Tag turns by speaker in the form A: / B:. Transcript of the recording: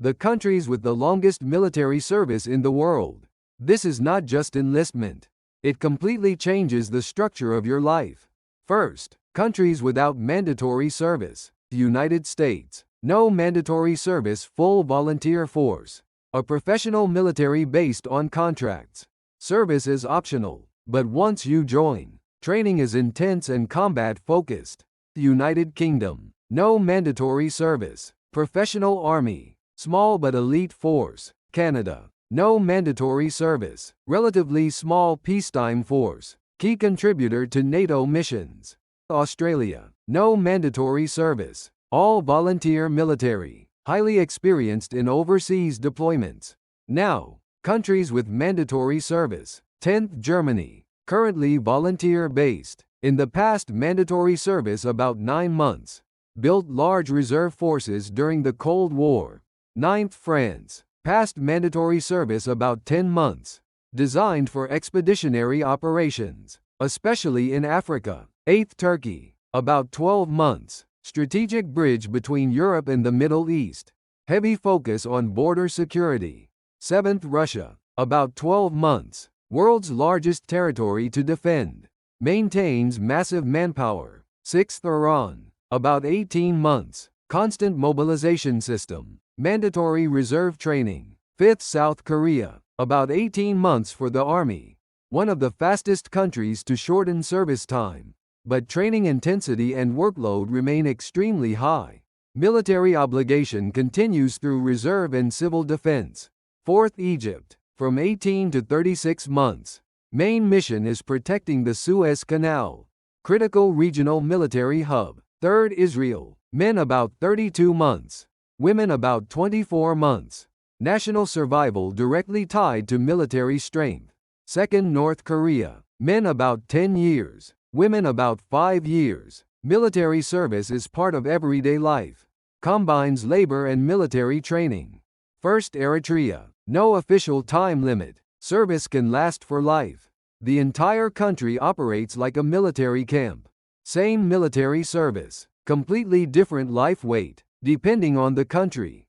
A: the countries with the longest military service in the world. This is not just enlistment. It completely changes the structure of your life. First, countries without mandatory service. United States. No mandatory service, full volunteer force. A professional military based on contracts. Service is optional, but once you join, training is intense and combat-focused. United Kingdom. No mandatory service. Professional army. Small but elite force. Canada. No mandatory service. Relatively small peacetime force. Key contributor to NATO missions. Australia. No mandatory service. All volunteer military. Highly experienced in overseas deployments. Now, countries with mandatory service. 10th Germany. Currently volunteer-based. In the past mandatory service about 9 months. Built large reserve forces during the Cold War. 9th France. Past mandatory service about 10 months. Designed for expeditionary operations, especially in Africa. 8th Turkey. About 12 months. Strategic bridge between Europe and the Middle East. Heavy focus on border security. 7th Russia. About 12 months. World's largest territory to defend. Maintains massive manpower. 6th Iran. About 18 months. Constant mobilization system. Mandatory reserve training. 5th South Korea. About 18 months for the army. One of the fastest countries to shorten service time. But training intensity and workload remain extremely high. Military obligation continues through reserve and civil defense. 4th Egypt. From 18 to 36 months. Main mission is protecting the Suez Canal. Critical regional military hub. 3rd Israel. Men about 32 months. Women about 24 months. National survival directly tied to military strength. 2nd North Korea. Men about 10 years. Women about 5 years. Military service is part of everyday life. Combines labor and military training. 1st Eritrea. No official time limit. Service can last for life. The entire country operates like a military camp. Same military service. Completely different life weight, depending on the country.